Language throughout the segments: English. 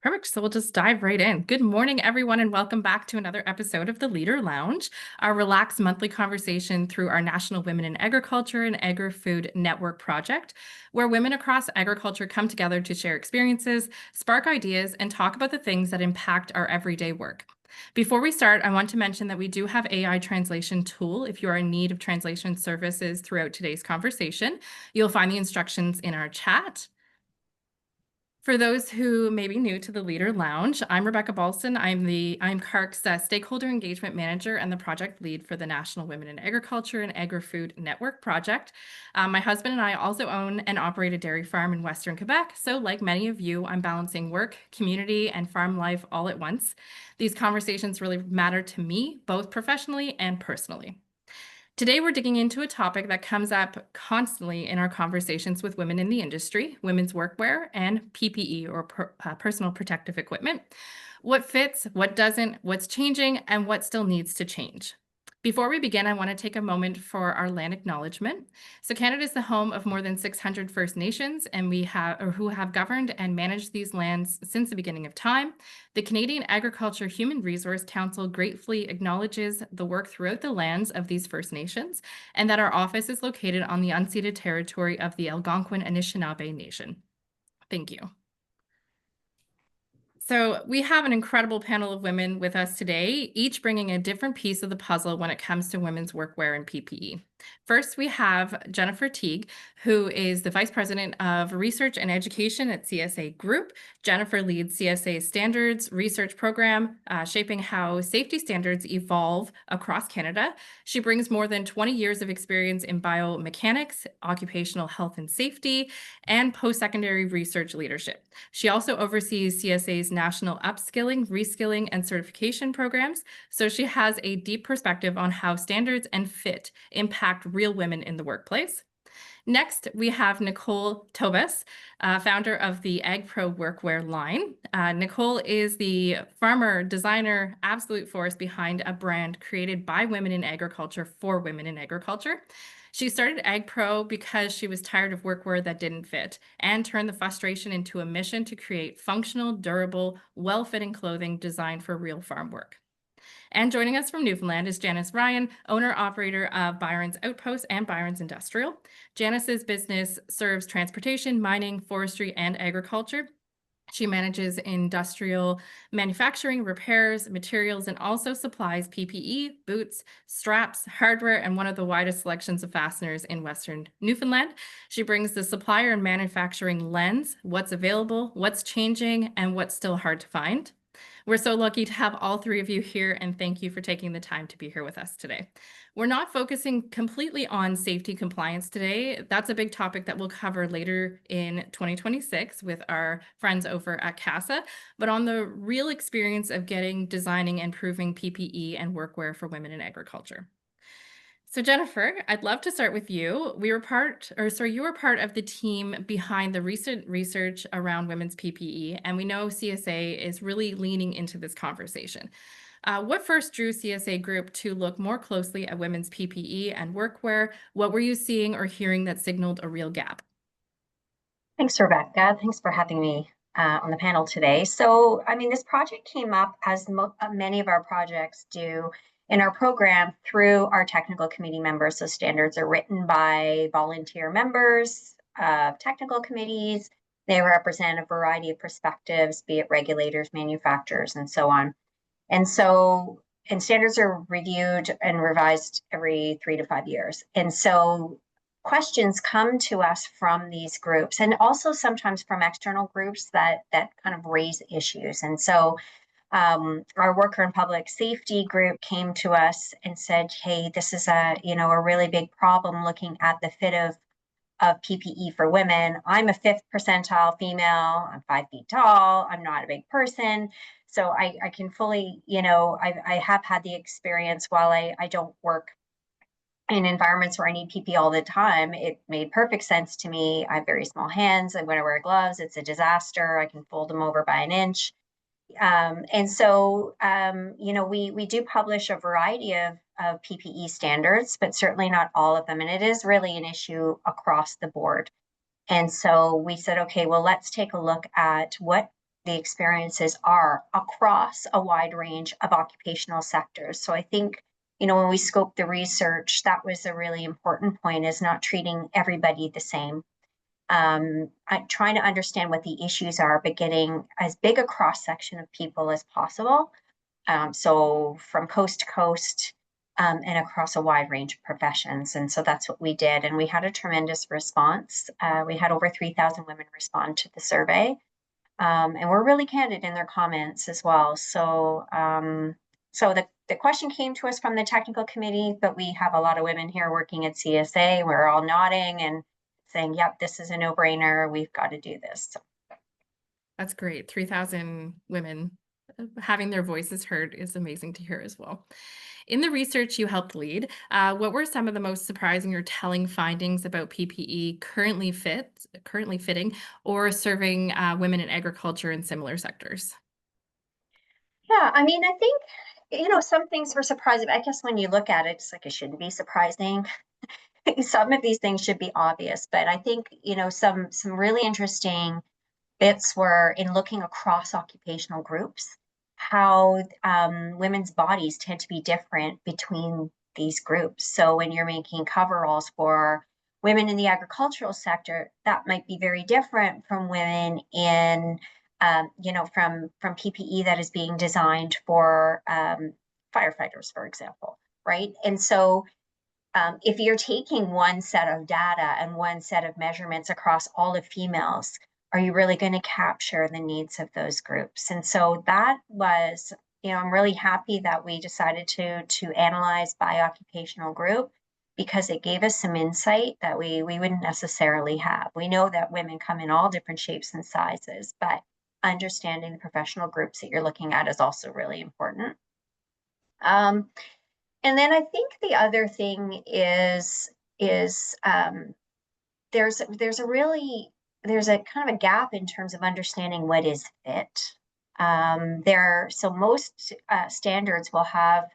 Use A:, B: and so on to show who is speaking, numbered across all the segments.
A: Perfect. So we'll just dive right in. Good morning, everyone, and welcome back to another episode of the LeadHer Lounge, our relaxed monthly conversation through our National Women in Agriculture and Agri-Food Network project, where women across agriculture come together to share experiences, spark ideas, and talk about the things that impact our everyday work. Before we start, I want to mention that we do have AI translation tool if you are in need of translation services throughout today's conversation. You'll find the instructions in our chat. For those who may be new to the LeadHer Lounge, I'm Rebecca Balson. I'm CARC's Stakeholder Engagement Manager and the project lead for the National Women in Agriculture and Agri-Food Network project. My husband and I also own and operate a dairy farm in Western Quebec. So like many of you, I'm balancing work, community, and farm life all at once. These conversations really matter to me, both professionally and personally. Today, we're digging into a topic that comes up constantly in our conversations with women in the industry, women's workwear and PPE, or personal protective equipment. What fits, what doesn't, what's changing, and what still needs to change. Before we begin, I want to take a moment for our land acknowledgement. So Canada is the home of more than 600 First Nations, and who have governed and managed these lands since the beginning of time. The Canadian Agriculture Human Resource Council gratefully acknowledges the work throughout the lands of these First Nations, and that our office is located on the unceded territory of the Algonquin Anishinaabe Nation. Thank you. So we have an incredible panel of women with us today, each bringing a different piece of the puzzle when it comes to women's workwear and PPE. First, we have Jennifer Teague, who is the Vice President of Research and Education at CSA Group. Jennifer leads CSA's standards research program, shaping how safety standards evolve across Canada. She brings more than 20 years of experience in biomechanics, occupational health and safety, and post-secondary research leadership. She also oversees CSA's national upskilling, reskilling, and certification programs, so she has a deep perspective on how standards and fit impact real women in the workplace. Next, we have Nicole Toebes, founder of the AgPro Workwear line. Nicole is the farmer, designer, absolute force behind a brand created by women in agriculture for women in agriculture. She started AgPro because she was tired of workwear that didn't fit and turned the frustration into a mission to create functional, durable, well-fitting clothing designed for real farm work. And joining us from Newfoundland is Janice Ryan, owner-operator of Byron's Outpost and Byron's Industrial. Janice's business serves transportation, mining, forestry, and agriculture. She manages industrial manufacturing, repairs, materials, and also supplies PPE, boots, straps, hardware, and one of the widest selections of fasteners in Western Newfoundland. She brings the supplier and manufacturing lens, what's available, what's changing, and what's still hard to find. We're so lucky to have all three of you here, and thank you for taking the time to be here with us today. We're not focusing completely on safety compliance today. That's a big topic that we'll cover later in 2026 with our friends over at CASA, but on the real experience of designing, and proving PPE and workwear for women in agriculture. So Jennifer, I'd love to start with you. You were part of the team behind the recent research around women's PPE, and we know CSA is really leaning into this conversation. What first drew CSA Group to look more closely at women's PPE and workwear? What were you seeing or hearing that signaled a real gap?
B: Thanks, Rebecca. Thanks for having me on the panel today. So, this project came up as many of our projects do in our program through our technical committee members. So standards are written by volunteer members of technical committees. They represent a variety of perspectives, be it regulators, manufacturers, and so on. And standards are reviewed and revised every 3 to 5 years. And so questions come to us from these groups, and also sometimes from external groups that kind of raise issues. And so our worker and public safety group came to us and said, hey, this is a really big problem looking at the fit of PPE for women. I'm a 5th percentile female. I'm 5 feet tall. I'm not a big person. So I can fully, I have had the experience while I don't work in environments where I need PPE all the time. It made perfect sense to me. I have very small hands. And when I wear gloves, it's a disaster. I can fold them over by an inch. We do publish a variety of PPE standards, but certainly not all of them. And it is really an issue across the board. And so we said, okay, well, let's take a look at what the experiences are across a wide range of occupational sectors. So I think, when we scoped the research, that was a really important point, is not treating everybody the same. Trying to understand what the issues are, but getting as big a cross section of people as possible. So from coast to coast, and across a wide range of professions. And so that's what we did. And we had a tremendous response. We had over 3,000 women respond to the survey. And we're really candid in their comments as well. So, so the question came to us from the technical committee, but we have a lot of women here working at CSA. We're all nodding and saying, yep, this is a no-brainer. We've got to do this. So.
A: That's great. 3,000 women having their voices heard is amazing to hear as well. In the research you helped lead, what were some of the most surprising or telling findings about PPE currently fitting or serving women in agriculture and similar sectors?
B: Yeah, I mean, I think, some things were surprising. I guess when you look at it, it's like it shouldn't be surprising. Some of these things should be obvious, but I think, some really interesting bits were in looking across occupational groups, how women's bodies tend to be different between these groups. So when you're making coveralls for women in the agricultural sector, that might be very different from women in, from PPE that is being designed for firefighters, for example, right? And so if you're taking one set of data and one set of measurements across all of females, are you really going to capture the needs of those groups? And so that was, I'm really happy that we decided to analyze by occupational group, because it gave us some insight that we wouldn't necessarily have. We know that women come in all different shapes and sizes, but understanding the professional groups that you're looking at is also really important. And then I think the other thing is there's a kind of a gap in terms of understanding what is fit. So most standards will have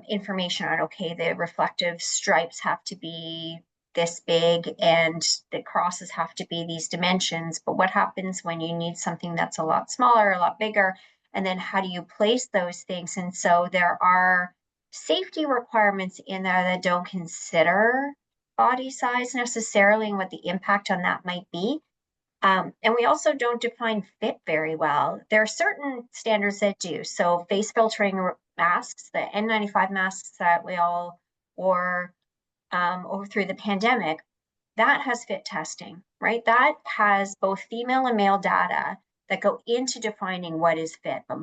B: information on, okay, the reflective stripes have to be this big and the crosses have to be these dimensions. But what happens when you need something that's a lot smaller, a lot bigger? And then how do you place those things? And so there are safety requirements in there that don't consider body size necessarily and what the impact on that might be. And we also don't define fit very well. There are certain standards that do. So face filtering masks, the N95 masks that we all wore over through the pandemic, that has fit testing, right? That has both female and male data that go into defining what is fit. But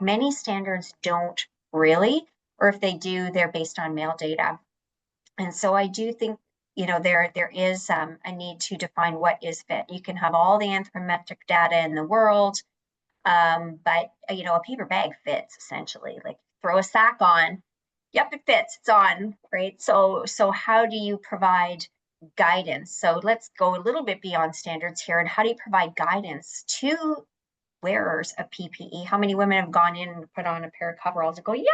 B: many standards don't really, or if they do, they're based on male data. And so I do think, there is a need to define what is fit. You can have all the anthropometric data in the world, but a paper bag fits essentially. Like throw a sack on, yep, it fits, it's on, right? So how do you provide guidance? So let's go a little bit beyond standards here. And how do you provide guidance to wearers of PPE? How many women have gone in and put on a pair of coveralls and go, yeah,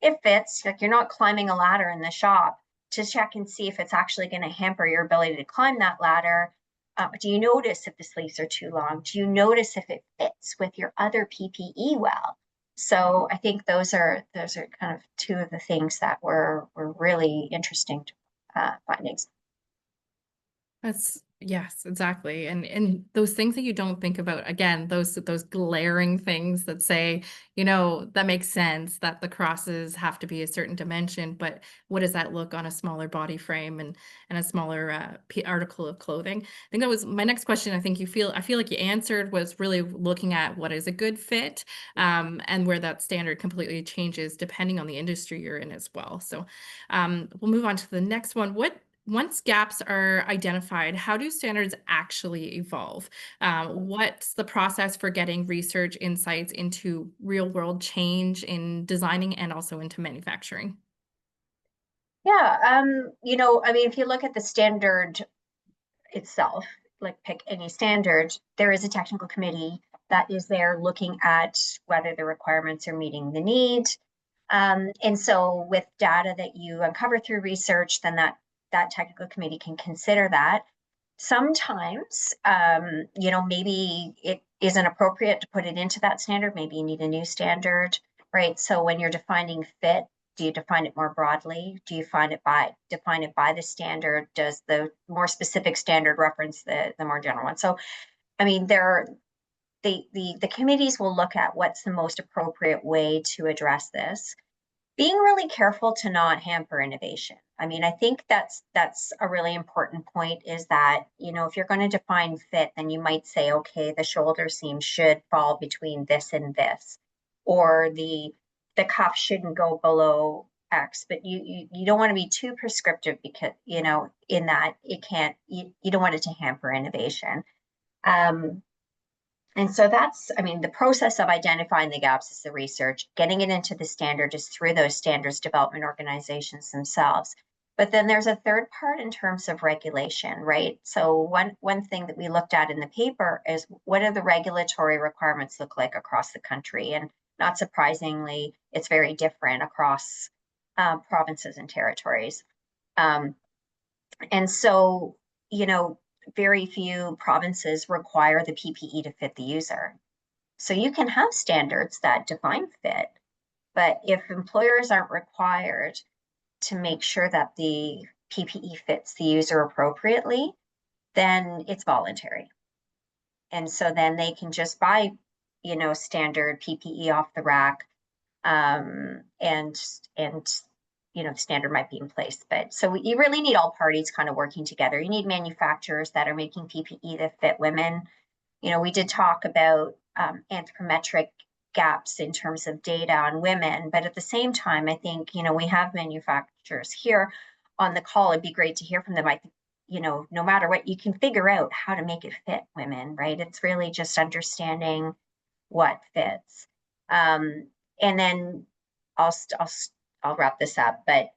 B: it fits? Like you're not climbing a ladder in the shop to check and see if it's actually going to hamper your ability to climb that ladder. Do you notice if the sleeves are too long? Do you notice if it fits with your other PPE well? So I think those are kind of two of the things that were really interesting findings.
A: Yes, exactly. And those things that you don't think about, again, those glaring things that say, that makes sense that the crosses have to be a certain dimension, but what does that look on a smaller body frame and a smaller article of clothing? I think that was my next question. I feel like you answered, was really looking at what is a good fit, and where that standard completely changes depending on the industry you're in as well. So we'll move on to the next one. Once gaps are identified, how do standards actually evolve? What's the process for getting research insights into real world change in designing and also into manufacturing?
B: Yeah, if you look at the standard itself, like pick any standard, there is a technical committee that is there looking at whether the requirements are meeting the need. And so with data that you uncover through research, then that technical committee can consider that. Sometimes, maybe isn't appropriate to put it into that standard. Maybe you need a new standard, right? So when you're defining fit, do you define it more broadly? Do you define it by the standard? Does the more specific standard reference the more general one? So, I mean, the committees will look at what's the most appropriate way to address this, being really careful to not hamper innovation. I mean, I think that's a really important point, is that, if you're going to define fit, then you might say, okay, the shoulder seam should fall between this and this, or the cuff shouldn't go below X, but you don't want to be too prescriptive, because, in that it can't, you don't want it to hamper innovation. And so that's, I mean, the process of identifying the gaps is the research. Getting it into the standard is through those standards development organizations themselves. But then there's a third part in terms of regulation, right? So one thing that we looked at in the paper is, what do the regulatory requirements look like across the country? And not surprisingly, it's very different across provinces and territories. And so, very few provinces require the PPE to fit the user. So you can have standards that define fit, but if employers aren't required to make sure that the PPE fits the user appropriately, then it's voluntary. And so then they can just buy, standard PPE off the rack, and the standard might be in place. But so you really need all parties kind of working together. You need manufacturers that are making PPE that fit women. We did talk about anthropometric gaps in terms of data on women, but at the same time, I think, we have manufacturers here on the call. It'd be great to hear from them. I think, no matter what, you can figure out how to make it fit women, right? It's really just understanding what fits. And then I'll wrap this up, but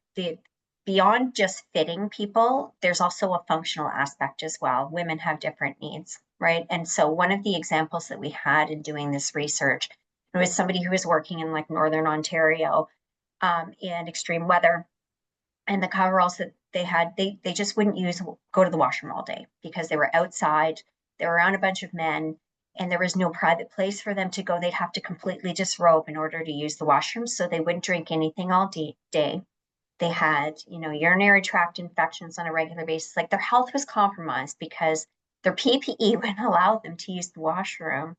B: beyond just fitting people, there's also a functional aspect as well. Women have different needs, right? And so one of the examples that we had in doing this research, it was somebody who was working in like Northern Ontario, in extreme weather, and the coveralls that they had, they just wouldn't go to the washroom all day, because they were outside, they were around a bunch of men, and there was no private place for them to go. They'd have to completely disrobe in order to use the washroom. So they wouldn't drink anything all day. They had, urinary tract infections on a regular basis. Like, their health was compromised because their PPE wouldn't allow them to use the washroom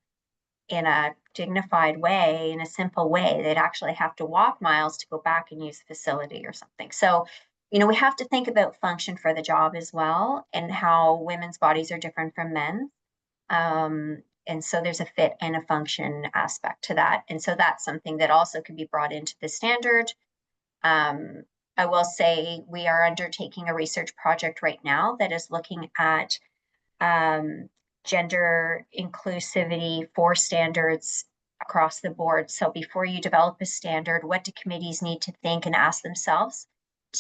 B: in a dignified way, in a simple way. They'd actually have to walk miles to go back and use the facility or something. So, we have to think about function for the job as well, and how women's bodies are different from men's. And so there's a fit and a function aspect to that. And so that's something that also can be brought into the standard. I will say we are undertaking a research project right now that is looking at gender inclusivity for standards across the board. So before you develop a standard, what do committees need to think and ask themselves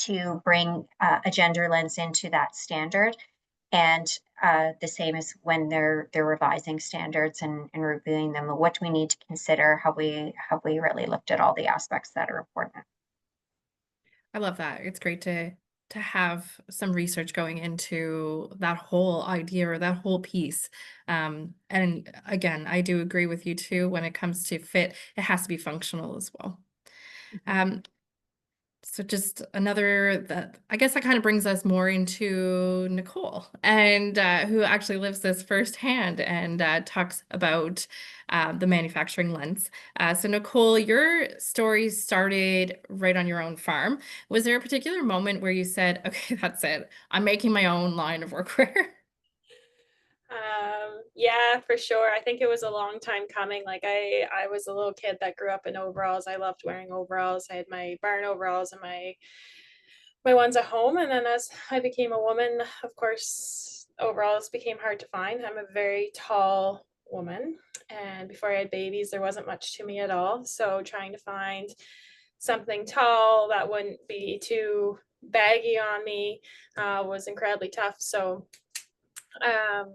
B: to bring a gender lens into that standard? And the same as when they're revising standards and reviewing them. What do we need to consider? Have we really looked at all the aspects that are important?
A: I love that. It's great to have some research going into that whole idea or that whole piece. And again, I do agree with you too. When it comes to fit, it has to be functional as well. Um, So just another that I guess that kind of brings us more into Nicole, and who actually lives this firsthand and talks about the manufacturing lens. So Nicole, your story started right on your own farm. Was there a particular moment where you said, "Okay, that's it. I'm making my own line of workwear"?
C: Yeah, for sure. I think it was a long time coming. Like I was a little kid that grew up in overalls. I loved wearing overalls. I had my barn overalls and my ones at home. And then as I became a woman, of course, overalls became hard to find. I'm a very tall woman. And before I had babies, there wasn't much to me at all. So trying to find something tall that wouldn't be too baggy on me was incredibly tough. So um,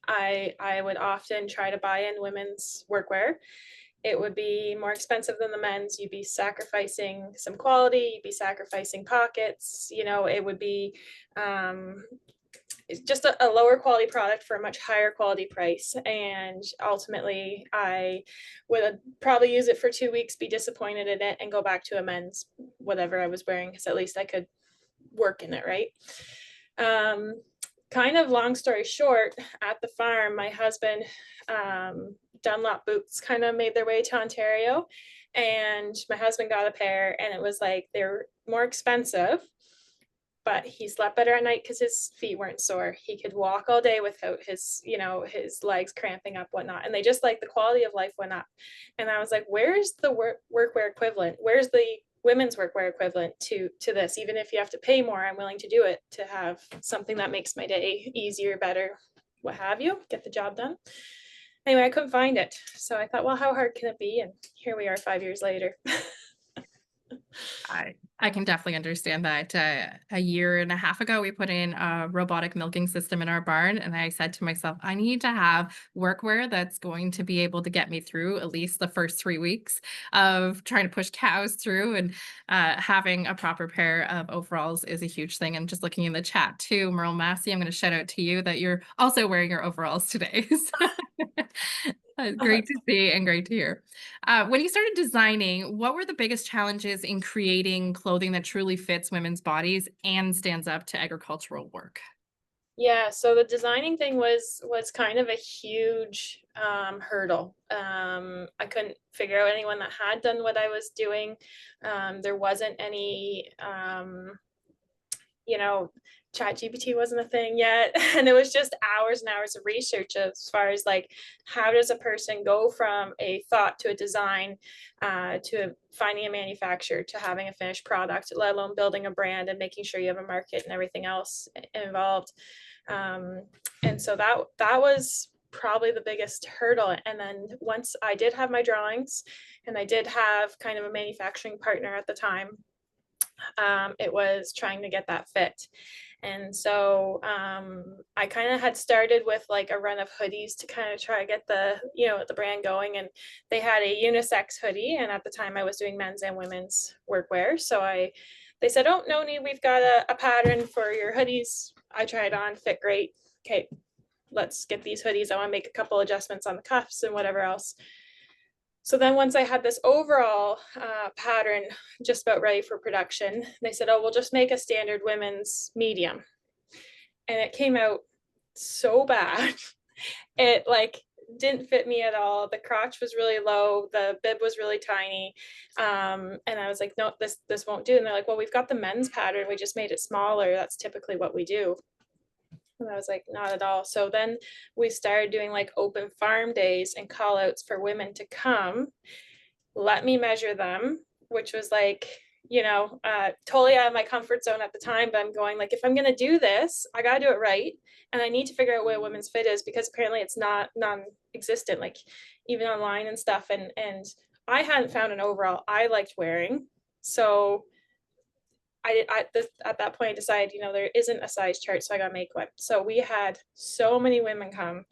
C: I would often try to buy in women's workwear. It would be more expensive than the men's. You'd be sacrificing some quality, you'd be sacrificing pockets, it would be it's just a lower quality product for a much higher quality price. And ultimately, I would probably use it for 2 weeks, be disappointed in it, and go back to a men's, whatever I was wearing, because at least I could work in it, right? Kind of long story short, at the farm, my husband, Dunlop boots kind of made their way to Ontario, and my husband got a pair, and it was like, they're more expensive, but he slept better at night because his feet weren't sore. He could walk all day without his, you know, his legs cramping up, whatnot. And they just, like, the quality of life went up. And I was like, where's the workwear equivalent? Where's the women's workwear equivalent to this? Even if you have to pay more, I'm willing to do it to have something that makes my day easier, better, what have you, get the job done. Anyway, I couldn't find it. So I thought, well, how hard can it be? And here we are 5 years later.
A: I can definitely understand that. A year and a half ago, we put in a robotic milking system in our barn, and I said to myself, I need to have workwear that's going to be able to get me through at least the first 3 weeks of trying to push cows through, and having a proper pair of overalls is a huge thing. And just looking in the chat too, Merle Massey, I'm going to shout out to you that you're also wearing your overalls today. Great to see and great to hear. When you started designing, what were the biggest challenges in creating clothing that truly fits women's bodies and stands up to agricultural work?
C: Yeah, so the designing thing was kind of a huge hurdle. I couldn't figure out anyone that had done what I was doing. There wasn't any, you know, ChatGPT wasn't a thing yet. And it was just hours and hours of research as far as, like, how does a person go from a thought to a design, to finding a manufacturer, to having a finished product, let alone building a brand and making sure you have a market and everything else involved. And so that was probably the biggest hurdle. And then once I did have my drawings and I did have kind of a manufacturing partner at the time, it was trying to get that fit. And so I kind of had started with, like, a run of hoodies to kind of try to get the, you know, the brand going. And they had a unisex hoodie, and at the time I was doing men's and women's workwear. So they said, oh, no need, we've got a pattern for your hoodies. I tried on, fit great. Okay, let's get these hoodies. I want to make a couple adjustments on the cuffs and whatever else. So then once I had this overall pattern just about ready for production, they said, oh, we'll just make a standard women's medium. And it came out so bad. It, like, didn't fit me at all. The crotch was really low. The bib was really tiny. And I was like, no, this won't do. And they're like, well, we've got the men's pattern. We just made it smaller. That's typically what we do. And I was like, not at all. So then we started doing, like, open farm days and call outs for women to come, let me measure them, which was, like, you know, totally out of my comfort zone at the time. But I'm going, like, if I'm going to do this, I got to do it right. And I need to figure out what a women's fit is, because apparently it's not non-existent, like, even online and stuff. And I hadn't found an overall I liked wearing. So at that point I decided, you know, there isn't a size chart, so I got to make one. So we had so many women come,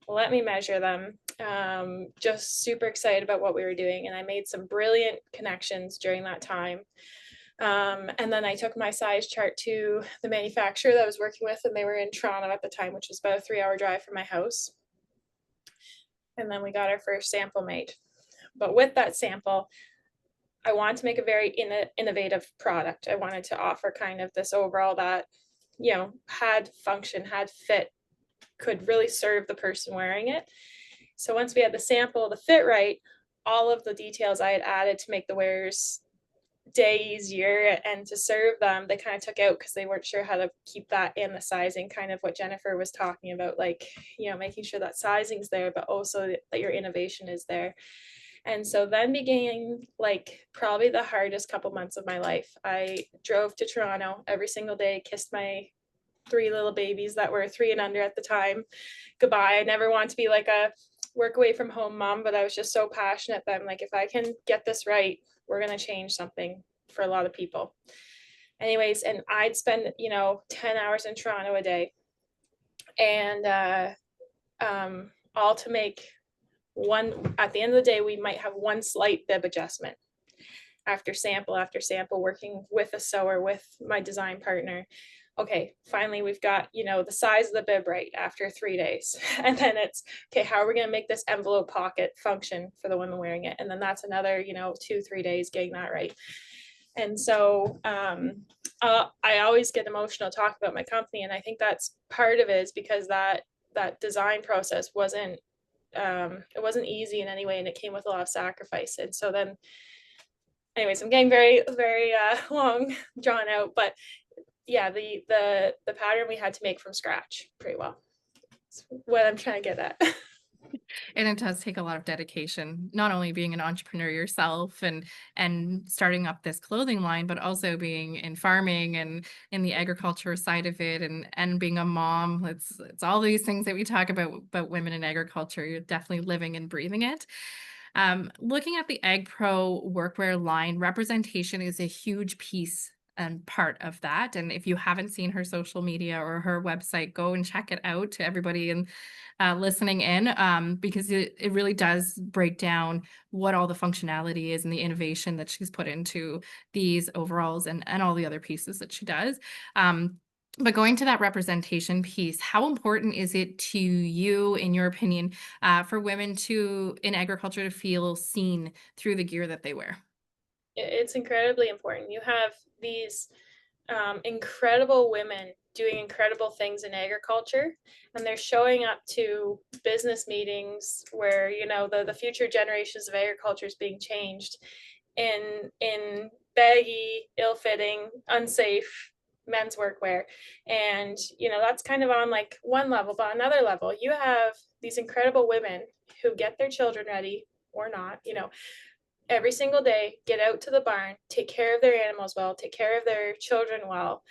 C: let me measure them. Just super excited about what we were doing. And I made some brilliant connections during that time. And then I took my size chart to the manufacturer that I was working with, and they were in Toronto at the time, which was about a 3-hour drive from my house. And then we got our first sample made. But with that sample, I wanted to make a very innovative product. I wanted to offer kind of this overall that, you know, had function, had fit, could really serve the person wearing it. So once we had the sample, the fit right, all of the details I had added to make the wearer's day easier and to serve them, they kind of took out because they weren't sure how to keep that in the sizing, kind of what Jennifer was talking about, like, you know, making sure that sizing's there, but also that your innovation is there. And so then began, like, probably the hardest couple months of my life. I drove to Toronto every single day, kissed my 3 little babies that were 3 and under at the time goodbye. I never wanted to be like a work away from home mom, but I was just so passionate that I'm like, if I can get this right, we're going to change something for a lot of people. Anyways, and I'd spend, you know, 10 hours in Toronto a day, and all to make one. At the end of the day, we might have one slight bib adjustment after sample, working with a sewer, with my design partner. okay, finally we've got, the size of the bib right after 3 days. And then it's, okay, how are we going to make this envelope pocket function for the women wearing it? And then that's another, 2-3 days getting that right. And so I always get emotional talking about my company. And I think that's part of it, is because that design process wasn't, it wasn't easy in any way, and it came with a lot of sacrifice. And so then, anyways, I'm getting very, very long drawn out, but yeah, the pattern we had to make from scratch pretty well. That's what I'm trying to get at.
A: And it does take a lot of dedication, not only being an entrepreneur yourself and starting up this clothing line, but also being in farming and in the agriculture side of it, and being a mom. It's all these things that we talk about women in agriculture. You're definitely living and breathing it. Looking at the AgPro Workwear line, representation is a huge piece and part of that. And if you haven't seen her social media or her website, go and check it out, to everybody and listening in, because it really does break down what all the functionality is and the innovation that she's put into these overalls and all the other pieces that she does. But going to that representation piece, how important is it to you, in your opinion, for women in agriculture to feel seen through the gear that they wear?
C: It's incredibly important. You have these incredible women doing incredible things in agriculture, and they're showing up to business meetings where the future generations of agriculture is being changed in baggy, ill-fitting, unsafe men's workwear. And that's kind of on like one level, but on another level, you have these incredible women who get their children ready, or not, every single day, get out to the barn, take care of their animals well, take care of their children well.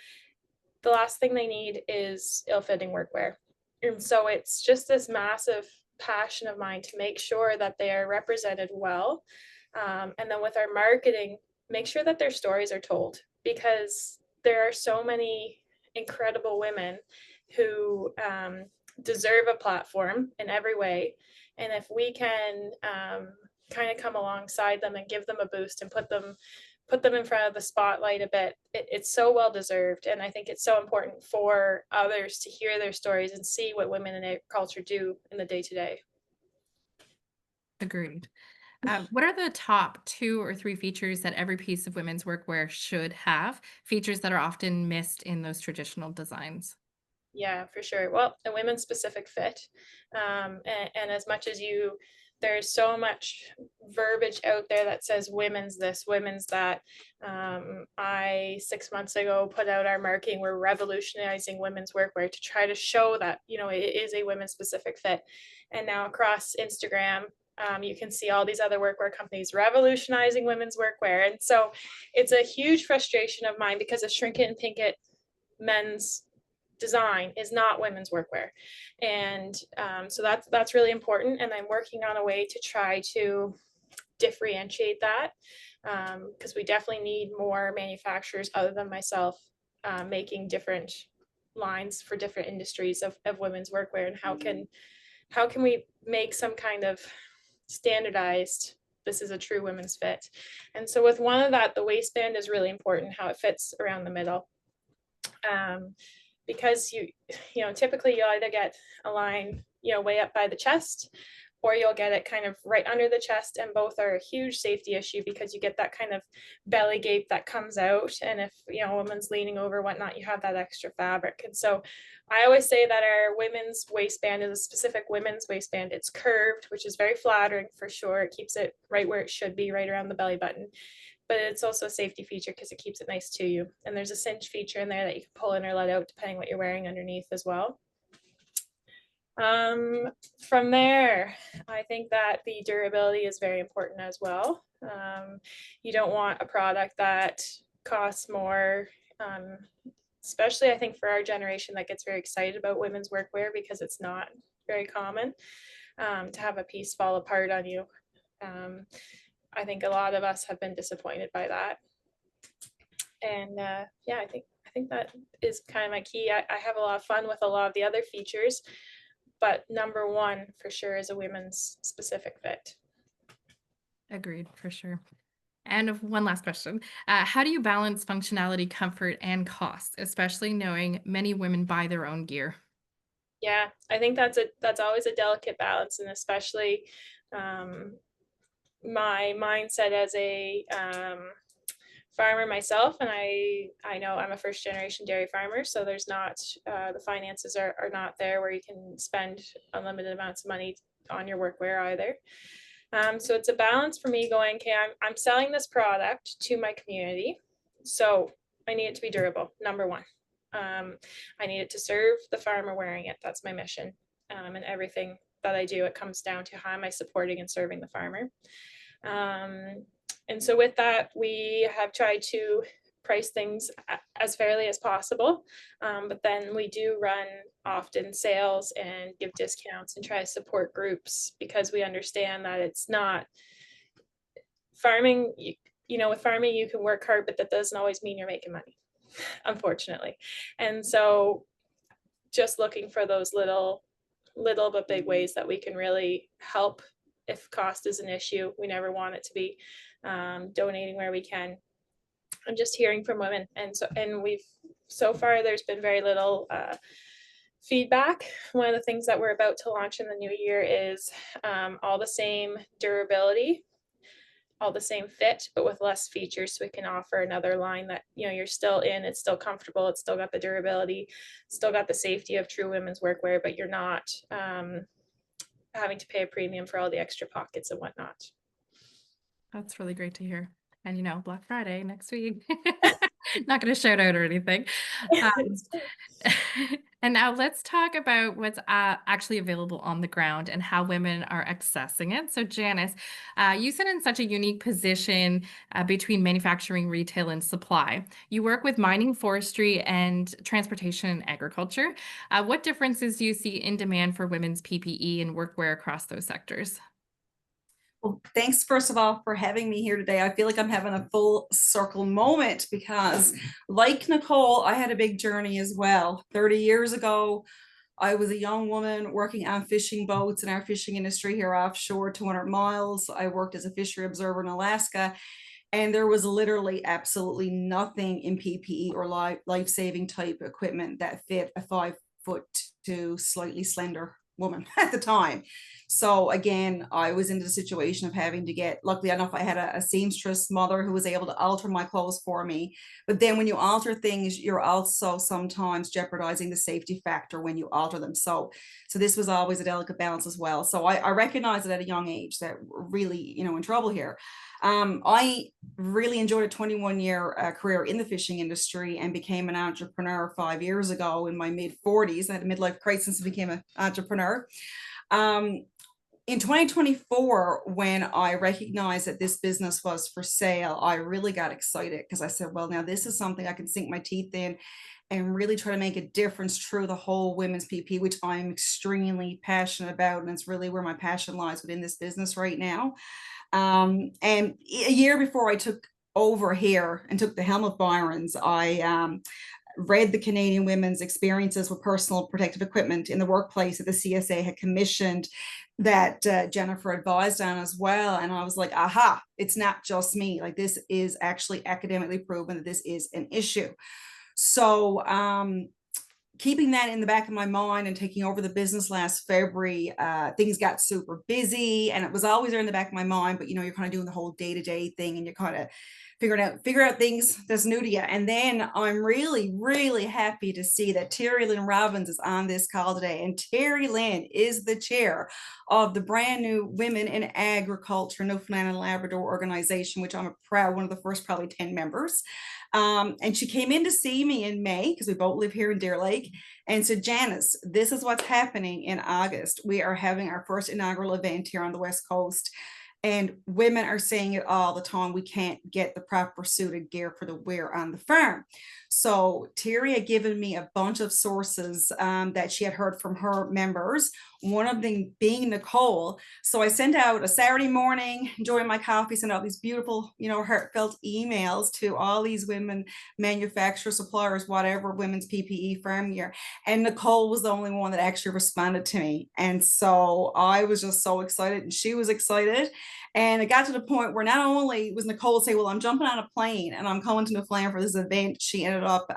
C: The last thing they need is ill-fitting workwear. And so it's just this massive passion of mine to make sure that they are represented well. And then with our marketing, make sure that their stories are told, because there are so many incredible women who deserve a platform in every way. And if we can kind of come alongside them and give them a boost and put them in front of the spotlight a bit, it's so well deserved. And I think it's so important for others to hear their stories and see what women in agriculture do in the day-to-day.
A: Agreed. What are the top 2 or 3 features that every piece of women's workwear should have? Features that are often missed in those traditional designs.
C: Yeah, for sure. Well, a women's specific fit. And as much as there's so much verbiage out there that says women's this, women's that. I 6 months ago put out our marketing. We're revolutionizing women's workwear to try to show that, it is a women's specific fit. And now across Instagram, you can see all these other workwear companies revolutionizing women's workwear. And so it's a huge frustration of mine, because a shrink it and pink it men's design is not women's workwear. And so that's really important. And I'm working on a way to try to differentiate that, because we definitely need more manufacturers other than myself making different lines for different industries of women's workwear. And how can we make some kind of standardized, this is a true women's fit. And so with one of that, the waistband is really important, how it fits around the middle. Because typically you'll either get a line, way up by the chest, or you'll get it kind of right under the chest, and both are a huge safety issue, because you get that kind of belly gape that comes out. And if, a woman's leaning over, whatnot, you have that extra fabric. And so I always say that our women's waistband is a specific women's waistband. It's curved, which is very flattering for sure. It keeps it right where it should be, right around the belly button. But it's also a safety feature because it keeps it nice to you. And there's a cinch feature in there that you can pull in or let out depending what you're wearing underneath as well. From there, I think that the durability is very important as well. You don't want a product that costs more, especially I think for our generation that gets very excited about women's workwear, because it's not very common to have a piece fall apart on you. I think a lot of us have been disappointed by that. And yeah, I think that is kind of my key. I have a lot of fun with a lot of the other features, but number one for sure is a women's specific fit.
A: Agreed, for sure. And one last question. How do you balance functionality, comfort, and cost, especially knowing many women buy their own gear?
C: Yeah, I think that's always a delicate balance, and especially um, my mindset as a farmer myself, and I know I'm a first generation dairy farmer, so there's not the finances are not there where you can spend unlimited amounts of money on your workwear either. So it's a balance for me going, okay, I'm selling this product to my community, so I need it to be durable, number one. I need it to serve the farmer wearing it. That's my mission. And everything that I do, it comes down to how am I supporting and serving the farmer. And so with that, we have tried to price things as fairly as possible. But then we do run often sales and give discounts and try to support groups because we understand that it's not farming. With farming, you can work hard, but that doesn't always mean you're making money, unfortunately. And so just looking for those little but big ways that we can really help. If cost is an issue, we never want it to be. Donating where we can, and just hearing from women. And we've so far there's been very little feedback. One of the things that we're about to launch in the new year is all the same durability, all the same fit, but with less features, so we can offer another line that you're still in, it's still comfortable, it's still got the durability, still got the safety of true women's workwear, but you're not having to pay a premium for all the extra pockets and whatnot.
A: That's really great to hear. And Black Friday next week. Not going to shout out or anything. And now let's talk about what's actually available on the ground and how women are accessing it. So Janice, you sit in such a unique position between manufacturing, retail, and supply. You work with mining, forestry, and transportation and agriculture. What differences do you see in demand for women's PPE and workwear across those sectors?
D: Well, thanks, first of all, for having me here today. I feel like I'm having a full circle moment because, like Nicole, I had a big journey as well. 30 years ago, I was a young woman working on fishing boats in our fishing industry here offshore, 200 miles. I worked as a fishery observer in Alaska, and there was literally absolutely nothing in PPE or life-saving type equipment that fit a 5'2" slightly slender woman at the time. So again, I was in the situation of having to get, luckily enough, I had a seamstress mother who was able to alter my clothes for me. But then when you alter things, you're also sometimes jeopardizing the safety factor when you alter them. So this was always a delicate balance as well. So I recognized it at a young age that we're really, in trouble here. I really enjoyed a 21-year career in the fishing industry and became an entrepreneur 5 years ago in my mid-40s. I had a midlife crisis and became an entrepreneur. In 2024, when I recognized that this business was for sale, I really got excited because I said, well, now this is something I can sink my teeth in and really try to make a difference through the whole women's PP, which I'm extremely passionate about. And it's really where my passion lies within this business right now. And a year before I took over here and took the helm of Byron's, I read the Canadian women's experiences with personal protective equipment in the workplace that the CSA had commissioned that Jennifer advised on as well. And I was like, aha, it's not just me. Like, this is actually academically proven that this is an issue. So keeping that in the back of my mind and taking over the business last February, things got super busy, and it was always there in the back of my mind. But you're kind of doing the whole day-to-day thing, and you're kind of figure out things that's new to you. And then I'm really, really happy to see that Terry Lynn Robbins is on this call today. And Terry Lynn is the chair of the brand new Women in Agriculture Newfoundland and Labrador organization, which I'm a proud one of the first probably 10 members. And she came in to see me in May because we both live here in Deer Lake, and said, Janice, this is what's happening in August. We are having our first inaugural event here on the West Coast. And women are saying it all the time. We can't get the proper suited gear for the wear on the farm. So Terry had given me a bunch of sources that she had heard from her members. one of them being Nicole. So I sent out a Saturday morning, enjoying my coffee, sent out these beautiful, heartfelt emails to all these women, manufacturers, suppliers, whatever, women's PPE farm gear. And Nicole was the only one that actually responded to me. And so I was just so excited, and she was excited. And it got to the point where not only was Nicole say, well, I'm jumping on a plane and I'm coming to Newfoundland for this event, she ended up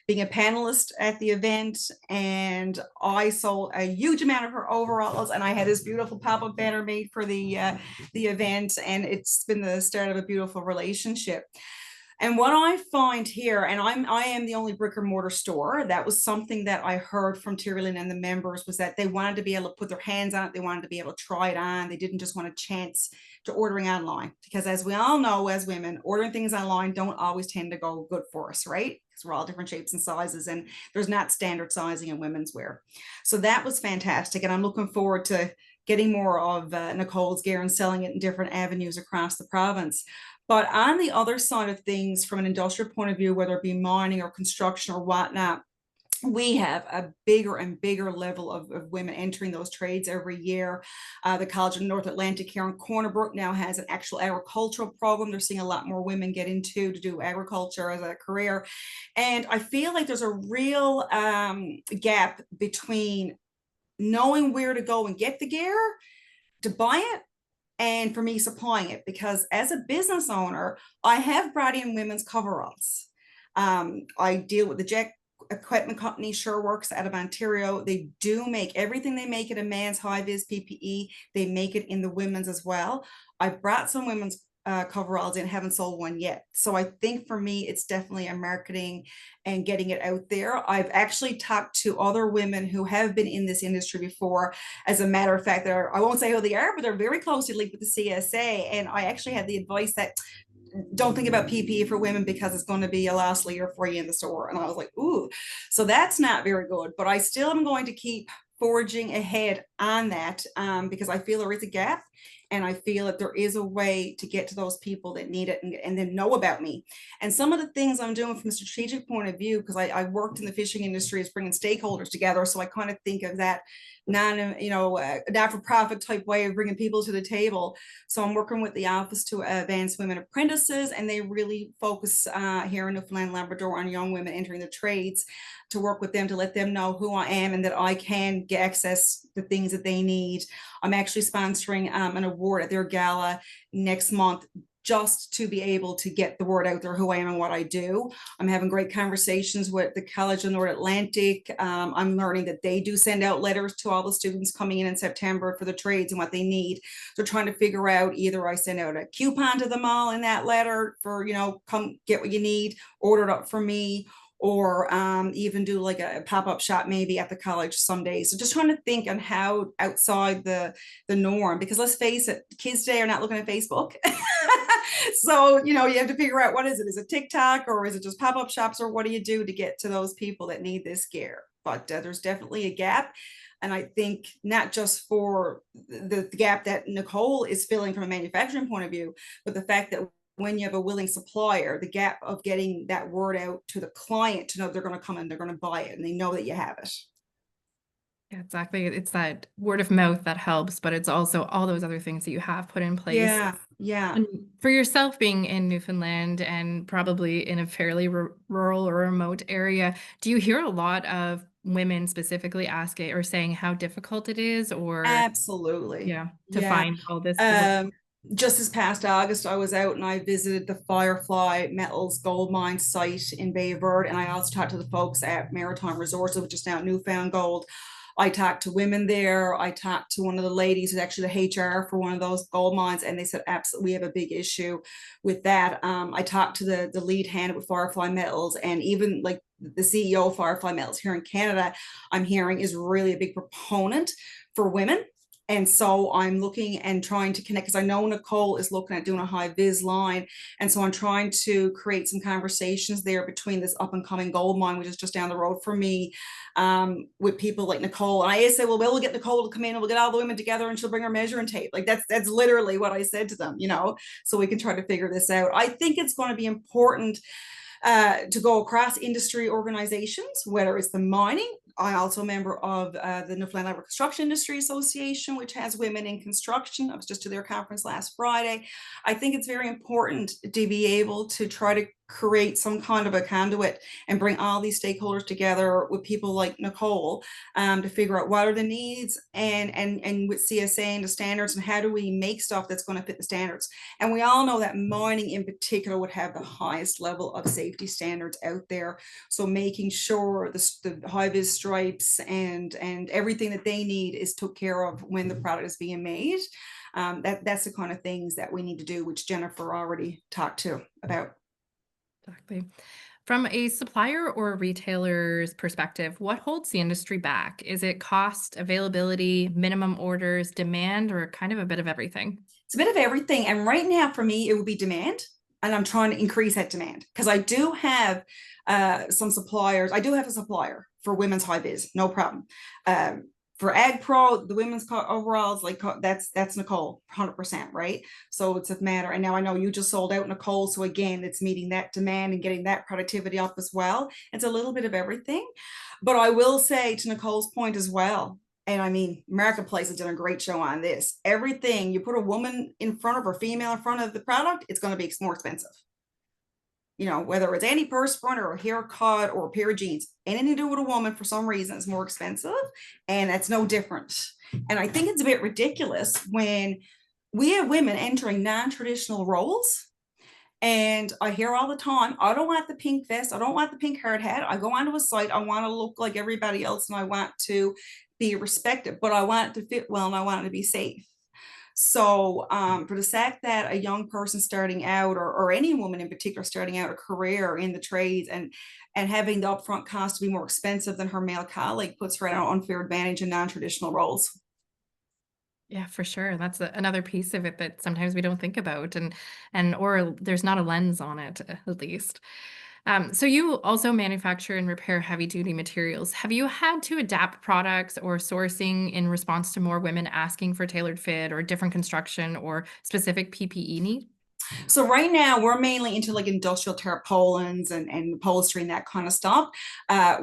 D: being a panelist at the event. And I sold a huge amount of her overalls, and I had this beautiful pop-up banner made for the event. And it's been the start of a beautiful relationship. And what I find here, and I am the only brick and mortar store, that was something that I heard from Tyrrell and the members, was that they wanted to be able to put their hands on it. They wanted to be able to try it on. They didn't just want a chance to ordering online, because as we all know, as women, ordering things online don't always tend to go good for us, right? Because we're all different shapes and sizes, and there's not standard sizing in women's wear. So that was fantastic. And I'm looking forward to getting more of Nicole's gear and selling it in different avenues across the province. But on the other side of things, from an industrial point of view, whether it be mining or construction or whatnot, we have a bigger and bigger level of women entering those trades every year. The College of North Atlantic here in Corner Brook now has an actual agricultural program. They're seeing a lot more women get into to do agriculture as a career. And I feel like there's a real gap between knowing where to go and get the gear to buy it, and for me supplying it, because as a business owner, I have brought in women's coveralls. I deal with the Jack Equipment Company, SureWorks out of Ontario. They do make everything. They make it a man's high-vis PPE. They make it in the women's as well. I brought some women's coveralls in, haven't sold one yet. So I think for me, it's definitely a marketing and getting it out there. I've actually talked to other women who have been in this industry before. As a matter of fact, I won't say who they are, but they're very closely linked with the CSA. And I actually had the advice that don't think about PPE for women because it's going to be a loss leader for you in the store. And I was like, ooh, so that's not very good. But I still am going to keep forging ahead on that because I feel there is a gap. And I feel that there is a way to get to those people that need it and then know about me. And some of the things I'm doing from a strategic point of view, because I worked in the fishing industry, is bringing stakeholders together. So I kind of think of that not-for-profit type way of bringing people to the table. So I'm working with the Office to Advance Women Apprentices, and they really focus here in Newfoundland, Labrador on young women entering the trades, to work with them, to let them know who I am and that I can get access the things that they need. I'm actually sponsoring an award at their gala next month, just to be able to get the word out there who I am and what I do. I'm having great conversations with the College of North Atlantic. I'm learning that they do send out letters to all the students coming in September for the trades and what they need. So trying to figure out, either I send out a coupon to them all in that letter for, come get what you need, order it up for me, or even do like a pop-up shop maybe at the college someday. So just trying to think on how outside the norm, because let's face it, kids today are not looking at Facebook. So, you have to figure out, what is it? Is it TikTok, or is it just pop-up shops, or what do you do to get to those people that need this gear? But there's definitely a gap. And I think not just for the gap that Nicole is filling from a manufacturing point of view, but the fact that when you have a willing supplier, the gap of getting that word out to the client to know they're going to come and they're going to buy it and they know that you have it.
A: Yeah, exactly. It's that word of mouth that helps, but it's also all those other things that you have put in place.
D: Yeah.
A: And for yourself, being in Newfoundland and probably in a fairly rural or remote area, do you hear a lot of women specifically asking or saying how difficult it is, or
D: Absolutely.
A: to find all this?
D: Just this past August, I was out and I visited the Firefly Metals gold mine site in Bay Verde, and I also talked to the folks at Maritime Resources, which is now Newfound Gold. I talked to women there. I talked to one of the ladies who's actually the HR for one of those gold mines, and they said, absolutely, we have a big issue with that. I talked to the lead hand with Firefly Metals, and even like the CEO of Firefly Metals here in Canada, I'm hearing is really a big proponent for women. And so I'm looking and trying to connect, because I know Nicole is looking at doing a high vis line. And so I'm trying to create some conversations there between this up and coming gold mine, which is just down the road for me, with people like Nicole. And I said, well, we'll get Nicole to come in and we'll get all the women together and she'll bring her measuring tape. Like that's literally what I said to them, so we can try to figure this out. I think it's going to be important to go across industry organizations, whether it's the mining, I'm also a member of the Newfoundland Labor Construction Industry Association, which has women in construction. I was just to their conference last Friday. I think it's very important to be able to try to create some kind of a conduit and bring all these stakeholders together with people like Nicole to figure out what are the needs and with CSA and the standards, and how do we make stuff that's going to fit the standards. And we all know that mining in particular would have the highest level of safety standards out there. So making sure the high-vis stripes and everything that they need is took care of when the product is being made. That's the kind of things that we need to do, which Jennifer already talked to about.
A: Exactly. From a supplier or retailer's perspective, what holds the industry back? Is it cost, availability, minimum orders, demand, or kind of a bit of everything?
D: It's a bit of everything. And right now for me, it would be demand. And I'm trying to increase that demand because I do have some suppliers. I do have a supplier for women's high vis, no problem. For AgPro, the women's overalls, like that's Nicole, 100%, right? So it's a matter. And now I know you just sold out, Nicole. So again, it's meeting that demand and getting that productivity up as well. It's a little bit of everything. But I will say, to Nicole's point as well, and I mean, Marketplace has done a great show on this. Everything you put a woman in front of or female in front of the product, it's going to be more expensive. You know, whether it's antiperspirant or a haircut or a pair of jeans, anything to do with a woman for some reason is more expensive, and that's no different. And I think it's a bit ridiculous when we have women entering non-traditional roles. And I hear all the time, I don't want the pink vest, I don't want the pink hard hat. I go onto a site, I want to look like everybody else, and I want to be respected, but I want it to fit well and I want it to be safe. So for the fact that a young person starting out, or any woman in particular starting out a career in the trades and having the upfront cost to be more expensive than her male colleague, puts her at an unfair advantage in non-traditional roles.
A: Yeah, for sure. That's another piece of it that sometimes we don't think about, or there's not a lens on it, at least. So you also manufacture and repair heavy duty materials. Have you had to adapt products or sourcing in response to more women asking for tailored fit or different construction or specific PPE need?
D: So right now we're mainly into like industrial tarpaulins and upholstery and that kind of stuff.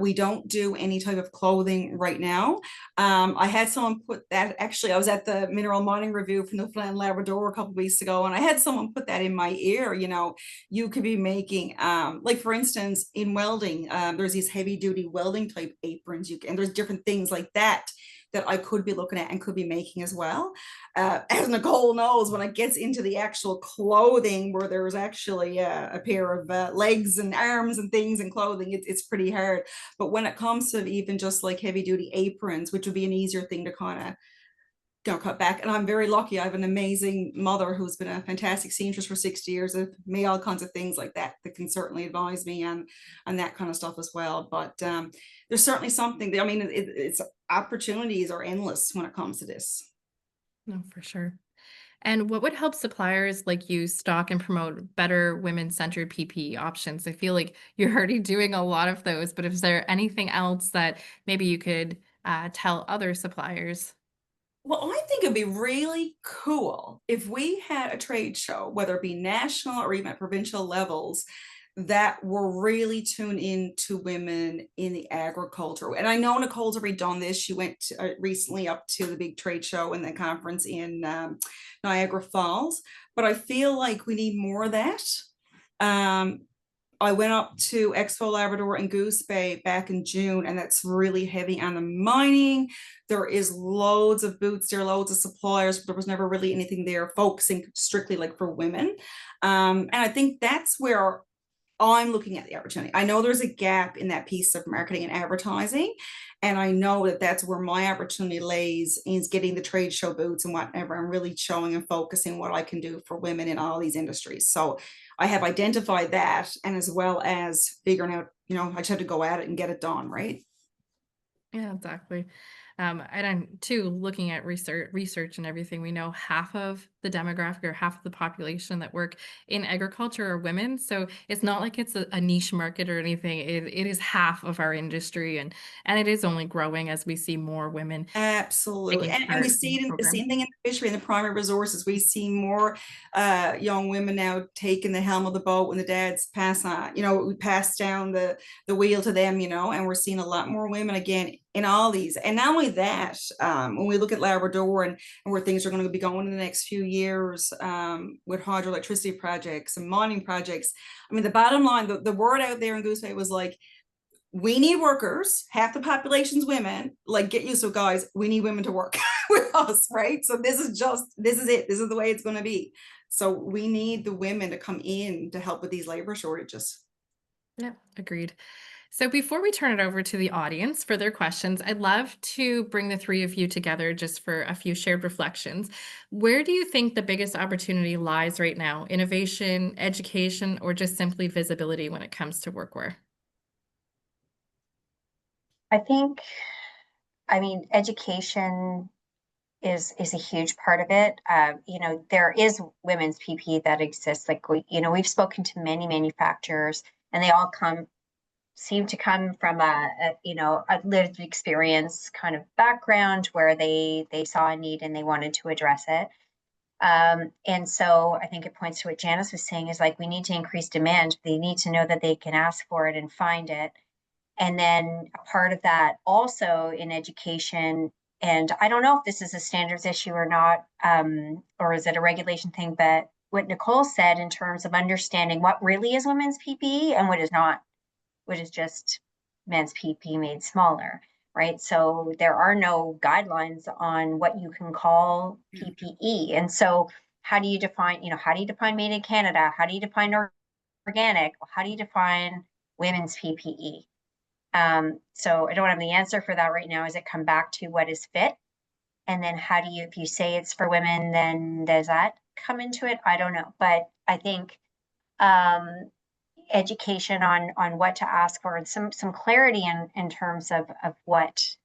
D: We don't do any type of clothing right now. I had someone put that, actually, I was at the mineral mining review for Newfoundland and Labrador a couple of weeks ago, and I had someone put that in my ear. You know, you could be making, like for instance, in welding, there's these heavy duty welding type aprons, and there's different things like that I could be looking at and could be making as well. As Nicole knows, when it gets into the actual clothing where there's actually a pair of legs and arms and things and clothing, it's pretty hard. But when it comes to even just like heavy duty aprons, which would be an easier thing to kind of cut back. And I'm very lucky. I have an amazing mother who's been a fantastic seamstress for 60 years, have made all kinds of things like that can certainly advise me on that kind of stuff as well. But there's certainly something that, I mean, it's opportunities are endless when it comes to this.
A: No, for sure. And what would help suppliers like you stock and promote better women-centered PPE options? I feel like you're already doing a lot of those, but is there anything else that maybe you could tell other suppliers?
D: Well, I think it'd be really cool if we had a trade show, whether it be national or even at provincial levels, that were really tuned in to women in the agriculture. And I know Nicole's already done this. She went recently up to the big trade show and the conference in Niagara Falls, but I feel like we need more of that. I went up to Expo Labrador and Goose Bay back in June, and that's really heavy on the mining. There is loads of boots there, loads of suppliers, but there was never really anything there focusing strictly like for women. And I think that's where I'm looking at the opportunity. I know there's a gap in that piece of marketing and advertising, and I know that that's where my opportunity lays, is getting the trade show boots and whatever, and really showing and focusing what I can do for women in all these industries. So I have identified that, and as well as figuring out, you know, I just have to go at it and get it done, right?
A: Yeah, exactly. And I'm too looking at research and everything. We know half of the demographic or half of the population that work in agriculture are women. So it's not like it's a niche market or anything. It is half of our industry, and it is only growing as we see more women
D: Absolutely.
A: taking
D: And we
A: part in
D: see
A: the
D: it in the
A: program.
D: same thing in the fishery and the primary resources. We see more young women now taking the helm of the boat when the dads pass on, we pass down the wheel to them, and we're seeing a lot more women again in all these. And not only that, when we look at Labrador and where things are going to be going in the next few years with hydroelectricity projects and mining projects, I mean, the bottom line, the word out there in Goose Bay was like, we need workers. Half the population's women. Like, get used to it, guys. We need women to work with us, right? So this is it. This is the way it's going to be. So we need the women to come in to help with these labor shortages.
A: Yeah, agreed. So before we turn it over to the audience for their questions, I'd love to bring the three of you together just for a few shared reflections. Where do you think the biggest opportunity lies right now? Innovation, education, or just simply visibility when it comes to workwear?
B: I think, I mean, education is a huge part of it. There is women's PPE that exists. Like we've spoken to many manufacturers, and they all seem to come from a lived experience kind of background where they saw a need and they wanted to address it. And so I think it points to what Janice was saying is like we need to increase demand. They need to know that they can ask for it and find it. And then a part of that also in education, and I don't know if this is a standards issue or not, or is it a regulation thing, but what Nicole said in terms of understanding what really is women's PPE and what is not, which is just men's PPE made smaller, right? So there are no guidelines on what you can call PPE. And so how do you define made in Canada? How do you define organic? How do you define women's PPE? So I don't have the answer for that right now. Is it come back to what is fit? And then if you say it's for women, then does that come into it? I don't know. But I think education on what to ask for and some clarity in terms of what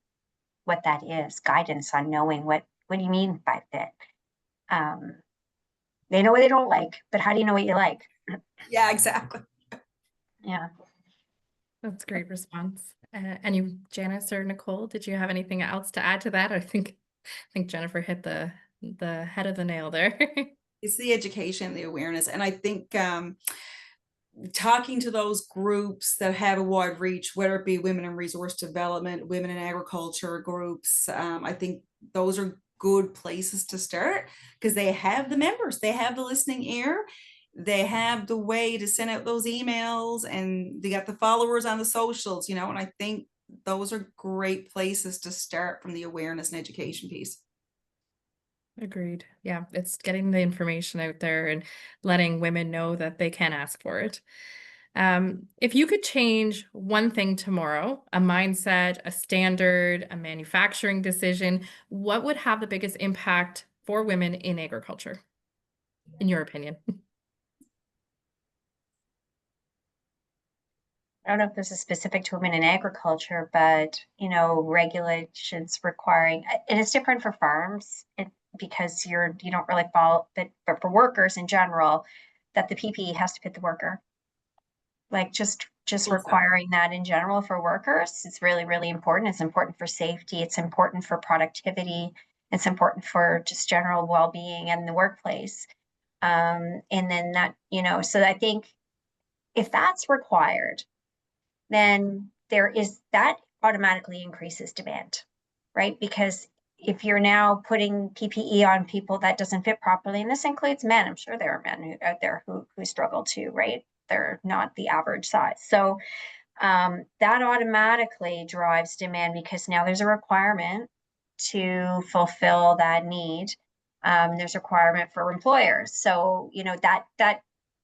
B: that is, guidance on knowing what do you mean by fit? They know what they don't like, but how do you know what you like?
D: Yeah, exactly.
B: Yeah.
A: That's a great response. And you, Janice or Nicole, did you have anything else to add to that? I think Jennifer hit the head of the nail there.
D: It's the education, the awareness. And I think talking to those groups that have a wide reach, whether it be women in resource development, women in agriculture groups, I think those are good places to start because they have the members, they have the listening ear, they have the way to send out those emails, and they got the followers on the socials, and I think those are great places to start from the awareness and education piece.
A: Agreed. Yeah, it's getting the information out there and letting women know that they can ask for it. If you could change one thing tomorrow, a mindset, a standard, a manufacturing decision, what would have the biggest impact for women in agriculture, in your opinion?
B: I don't know if this is specific to women in agriculture, but regulations requiring, and it's different for farms because you don't really follow, but for workers in general, that the PPE has to fit the worker. Like just requiring that in general for workers, it's really, really important. It's important for safety. It's important for productivity. It's important for just general well-being in the workplace. And then that, so I think if that's required, then that automatically increases demand, right? Because if you're now putting PPE on people that doesn't fit properly, and this includes men, I'm sure there are men out there who struggle too, right? They're not the average size. So that automatically drives demand because now there's a requirement to fulfill that need. There's a requirement for employers. So, that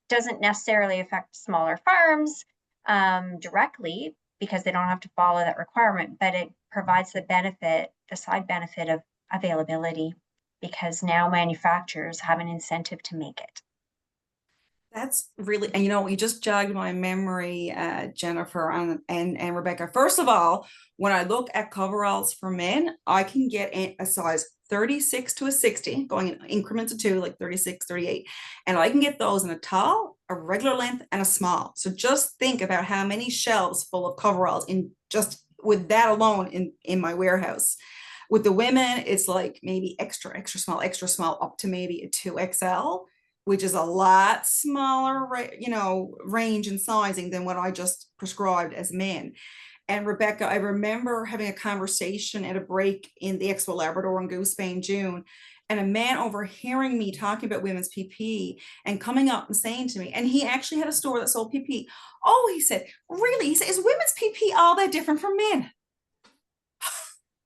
B: doesn't necessarily affect smaller farms directly because they don't have to follow that requirement, but it provides the side benefit of availability because now manufacturers have an incentive to make it.
D: That's really, and you just jogged my memory, Jennifer and Rebecca. First of all, when I look at coveralls for men, I can get a size 36 to a 60, going in increments of 2, like 36, 38. And I can get those in a tall, a regular length, and a small. So just think about how many shelves full of coveralls in just with that alone in my warehouse. With the women, it's like maybe extra small, up to maybe a 2XL, which is a lot smaller, range and sizing than what I just prescribed as men. And Rebecca, I remember having a conversation at a break in the Expo Labrador in Goose Bay in June, and a man overhearing me talking about women's PP and coming up and saying to me, and he actually had a store that sold PP. Oh, he said, really? He said, is women's PP all that different from men?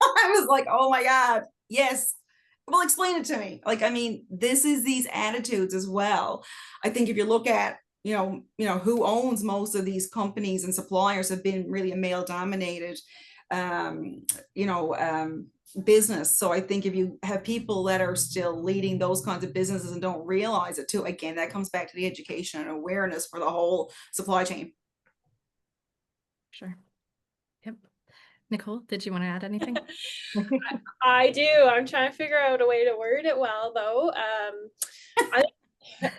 D: I was like, oh my God, yes. Well, explain it to me. Like, I mean, this is these attitudes as well. I think if you look at, who owns most of these companies and suppliers have been really a male dominated, business. So I think if you have people that are still leading those kinds of businesses and don't realize it too, again, that comes back to the education and awareness for the whole supply chain.
A: Sure. Yep. Nicole, did you want to add anything?
C: I do. I'm trying to figure out a way to word it well, though.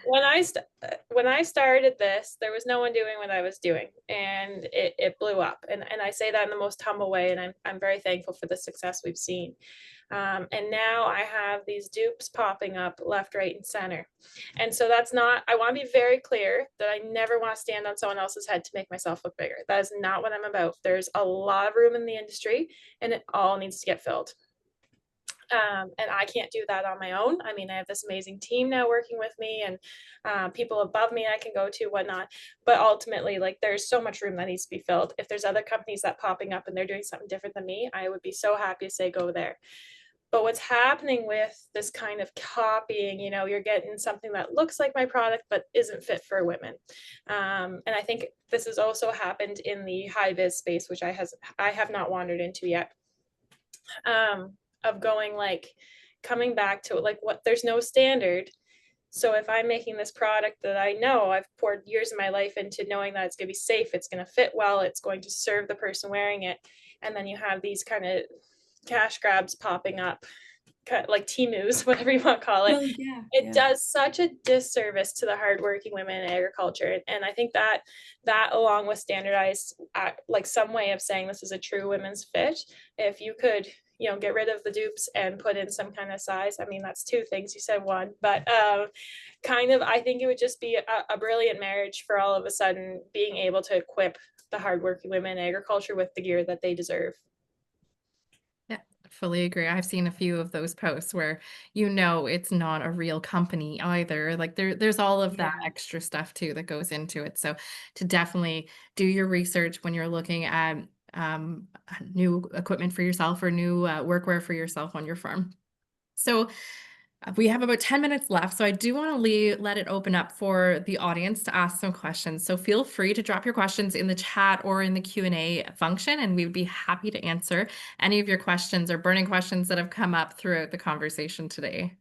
C: When I started this, there was no one doing what I was doing, and it blew up. And I say that in the most humble way, and I'm very thankful for the success we've seen. And now I have these dupes popping up left, right, and center. And so I want to be very clear that I never want to stand on someone else's head to make myself look bigger. That is not what I'm about. There's a lot of room in the industry, and it all needs to get filled. And I can't do that on my own. I mean, I have this amazing team now working with me, and people above me I can go to, whatnot. But ultimately, like, there's so much room that needs to be filled. If there's other companies that popping up and they're doing something different than me, I would be so happy to say go there. But what's happening with this kind of copying, you're getting something that looks like my product but isn't fit for women. And I think this has also happened in the high vis space, which I have not wandered into yet. Of going, like, coming back to it, like, what, there's no standard. So if I'm making this product that I know I've poured years of my life into, knowing that it's going to be safe, it's going to fit well, it's going to serve the person wearing it, and then you have these kind of cash grabs popping up, like Temus, whatever you want to call it. It does such a disservice to the hardworking women in agriculture. And I think that along with standardized, like, some way of saying this is a true women's fit, if you could, get rid of the dupes and put in some kind of size. I mean, that's two things. You said one, but I think it would just be a brilliant marriage for all of a sudden being able to equip the hardworking women in agriculture with the gear that they deserve.
A: Yeah, fully agree. I've seen a few of those posts where it's not a real company either. Like, there's all of that extra stuff too that goes into it. So to definitely do your research when you're looking at new equipment for yourself or new workwear for yourself on your farm. So we have about 10 minutes left, so I do want to let it open up for the audience to ask some questions. So feel free to drop your questions in the chat or in the Q&A function, and we would be happy to answer any of your questions or burning questions that have come up throughout the conversation today.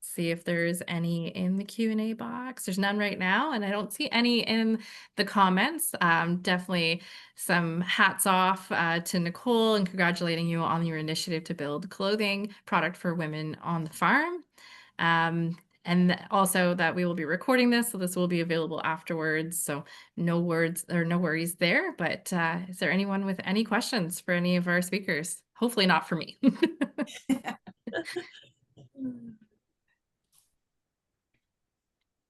A: See if there's any in the Q&A box. There's none right now, and I don't see any in the comments. Definitely some hats off to Nicole and congratulating you on your initiative to build clothing product for women on the farm. And also that we will be recording this, so this will be available afterwards. So no worries there. But is there anyone with any questions for any of our speakers? Hopefully not for me.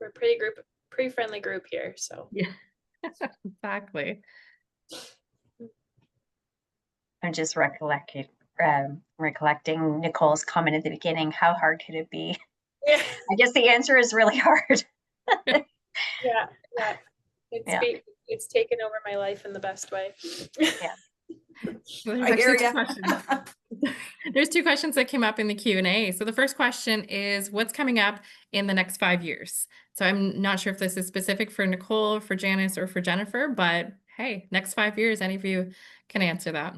C: We're a pretty friendly group here, so.
A: Yeah, exactly.
B: I'm just recollecting Nicole's comment at the beginning. How hard could it be?
C: Yeah.
B: I guess the answer is really hard.
C: Yeah. It's taken over my life in the best way.
B: Yeah.
A: There's two questions that came up in the Q&A. So the first question is, what's coming up in the next 5 years? So I'm not sure if this is specific for Nicole, for Janice, or for Jennifer, but hey, next 5 years, any of you can answer that.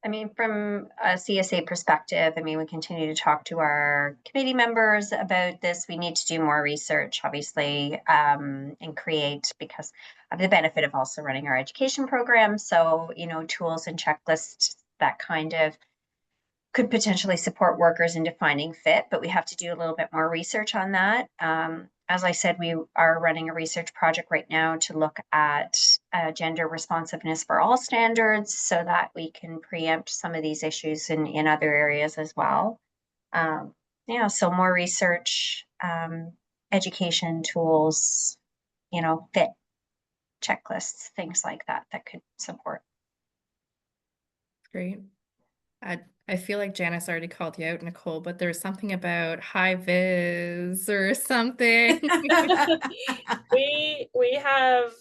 B: I mean, from a CSA perspective, I mean, we continue to talk to our committee members about this. We need to do more research, obviously, and create, because of the benefit of also running our education program. So, you know, tools and checklists that kind of could potentially support workers in defining fit, but we have to do a little bit more research on that. As I said, we are running a research project right now to look at gender responsiveness for all standards so that we can preempt some of these issues in other areas as well. Yeah, so more research, education tools, you know, fit checklists, things like that that could support.
A: Great. I feel like Janice already called you out, Nicole, but there was something about high vis or something.
C: We have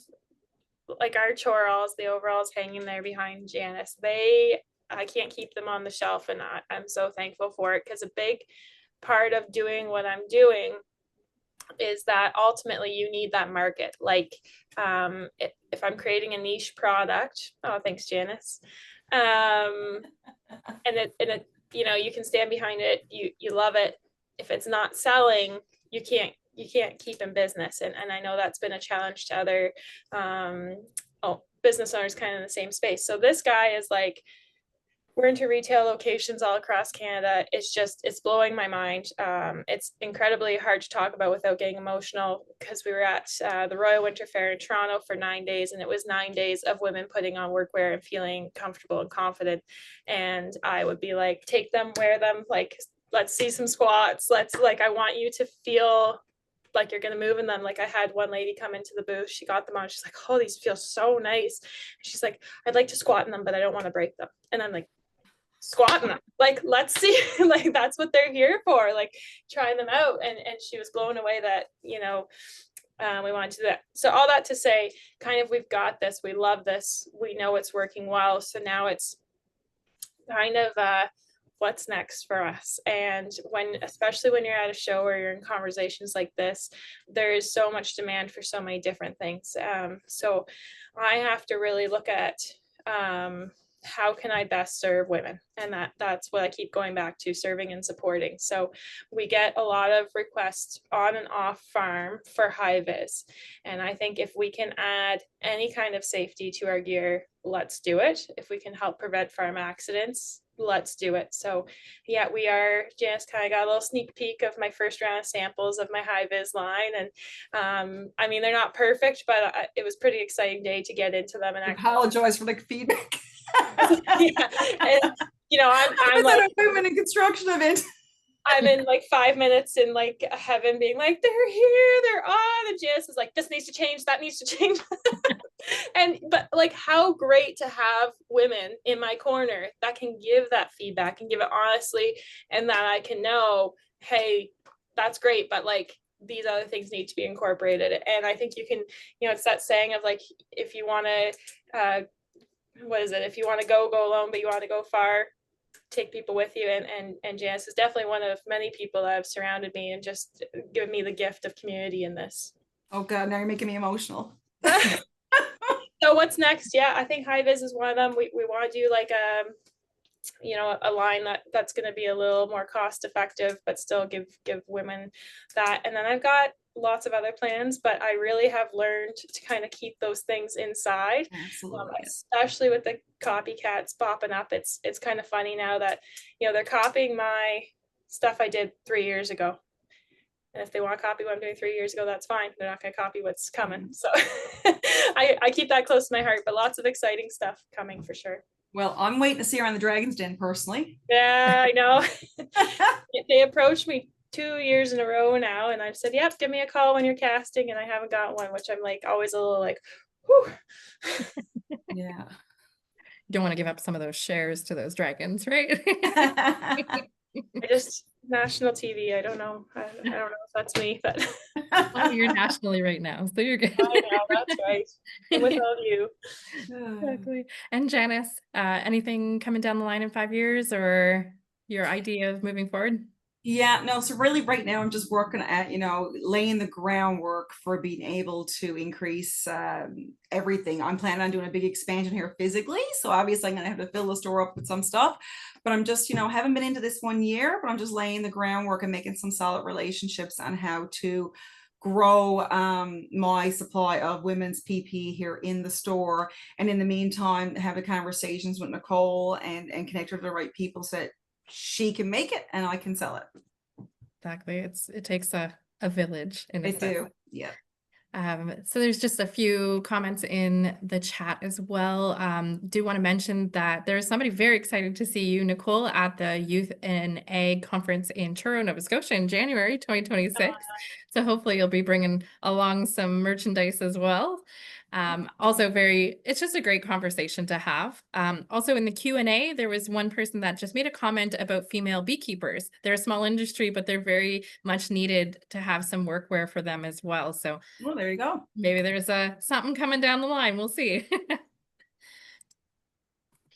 C: like our chorals, the overalls hanging there behind Janice. I can't keep them on the shelf, and I'm so thankful for it, because a big part of doing what I'm doing is that ultimately you need that market. Like if I'm creating a niche product, oh, thanks, Janice. And it, you know, you can stand behind it, you love it. If it's not selling, you can't keep in business. And I know that's been a challenge to other business owners kind of in the same space. So this guy is like, we're into retail locations all across Canada. It's blowing my mind. It's incredibly hard to talk about without getting emotional, because we were at the Royal Winter Fair in Toronto for 9 days, and it was 9 days of women putting on workwear and feeling comfortable and confident. And I would be like, take them, wear them, like, let's see some squats. I want you to feel like you're going to move in them. Like I had one lady come into the booth, she got them on, she's like, oh, these feel so nice. She's like, I'd like to squat in them, but I don't want to break them. And I'm like, squatting them, like, let's see. Like that's what they're here for, like trying them out. And she was blown away that, you know, we wanted to do that. So all that to say, kind of, we've got this, we love this, we know it's working well. So now it's kind of what's next for us. And especially when you're at a show or you're in conversations like this, there is so much demand for so many different things. So I have to really look at how can I best serve women? And that's what I keep going back to, serving and supporting. So we get a lot of requests on and off farm for high vis. And I think if we can add any kind of safety to our gear, let's do it. If we can help prevent farm accidents, let's do it. So yeah, Janice kind of got a little sneak peek of my first round of samples of my high vis line. And I mean, they're not perfect, but it was pretty exciting day to get into them. And I
D: apologize for the feedback.
C: Yeah. And, you know, I'm like,
D: a women in construction event.
C: I'm in like 5 minutes in like heaven being like, they're here, they're on. And Janice is like, this needs to change, that needs to change. But like, how great to have women in my corner that can give that feedback and give it honestly, and that I can know, hey, that's great, but like these other things need to be incorporated. And I think you can, you know, it's that saying of like, if you want to what is it? If you want to go alone, but you want to go far, take people with you. And Janice is definitely one of many people that have surrounded me and just given me the gift of community in this.
D: Oh God, now you're making me emotional.
C: So what's next? Yeah, I think high vis is one of them. We want to do like you know, a line that's going to be a little more cost effective, but still give women that. And then I've got lots of other plans, but I really have learned to kind of keep those things inside.
D: Absolutely.
C: Especially with the copycats popping up. It's kind of funny now that, you know, they're copying my stuff I did 3 years ago. And if they want to copy what I'm doing 3 years ago, that's fine. They're not going to copy what's coming. So I keep that close to my heart, but lots of exciting stuff coming for sure.
D: Well, I'm waiting to see her on the Dragon's Den personally.
C: Yeah, I know. They approached me 2 years in a row now, and I've said, yep, give me a call when you're casting, and I haven't got one, which I'm like always a little like, whew.
D: Yeah.
A: You don't want to give up some of those shares to those dragons, right?
C: National TV. I don't know. I don't know if that's me, but
A: well, you're nationally right now, so you're good.
C: I know, that's right. I'm with all you.
A: Exactly. And Janice, anything coming down the line in 5 years, or your idea of moving forward?
D: Yeah, no, so really right now I'm just working at, laying the groundwork for being able to increase everything. I'm planning on doing a big expansion here physically. So obviously I'm gonna have to fill the store up with some stuff, but I'm just, haven't been into this 1 year, but I'm just laying the groundwork and making some solid relationships on how to grow my supply of women's PPE here in the store. And in the meantime, have the conversations with Nicole and connect her to the right people so that she can make it and I can sell it.
A: Exactly. It takes a village in a
D: It
A: sense.
D: do. Yeah.
A: So there's just a few comments in the chat as well. Do want to mention that there's somebody very excited to see you, Nicole, at the Youth and Ag Conference in Truro, Nova Scotia in January 2026. So hopefully you'll be bringing along some merchandise as well. Also it's just a great conversation to have. Also in the Q&A, there was one person that just made a comment about female beekeepers. They're a small industry, but they're very much needed to have some workwear for them as well. So
D: Well, there you go.
A: maybe there's something coming down the line. We'll see.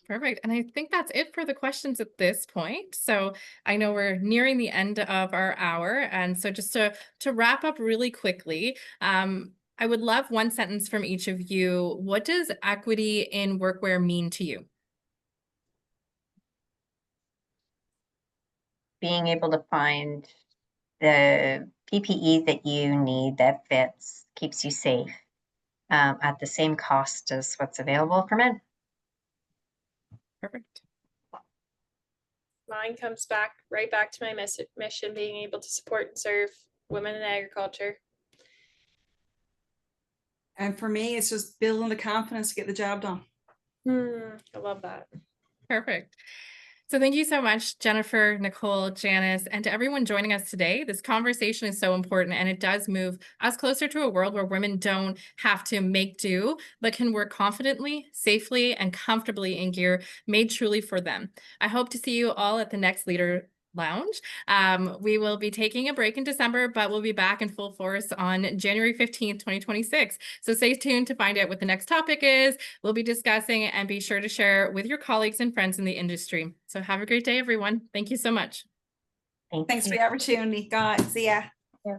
A: Perfect. And I think that's it for the questions at this point. So I know we're nearing the end of our hour. And so just to wrap up really quickly, I would love one sentence from each of you. What does equity in workwear mean to you?
B: Being able to find the PPE that you need that fits, keeps you safe at the same cost as what's available for men.
A: Perfect.
C: Mine comes right back to my mission, being able to support and serve women in agriculture.
D: And for me, it's just building the confidence to get the job done.
C: I love that.
A: Perfect. So thank you so much, Jennifer, Nicole, Janice, and to everyone joining us today. This conversation is so important, and it does move us closer to a world where women don't have to make do, but can work confidently, safely, and comfortably in gear made truly for them. I hope to see you all at the next LeadHer Lounge. We will be taking a break in December, but we'll be back in full force on January 15th, 2026. So stay tuned to find out what the next topic is. We'll be discussing, and be sure to share with your colleagues and friends in the industry. So have a great day, everyone. Thank you so much.
D: Thanks for the opportunity. God, see ya.
B: Yeah.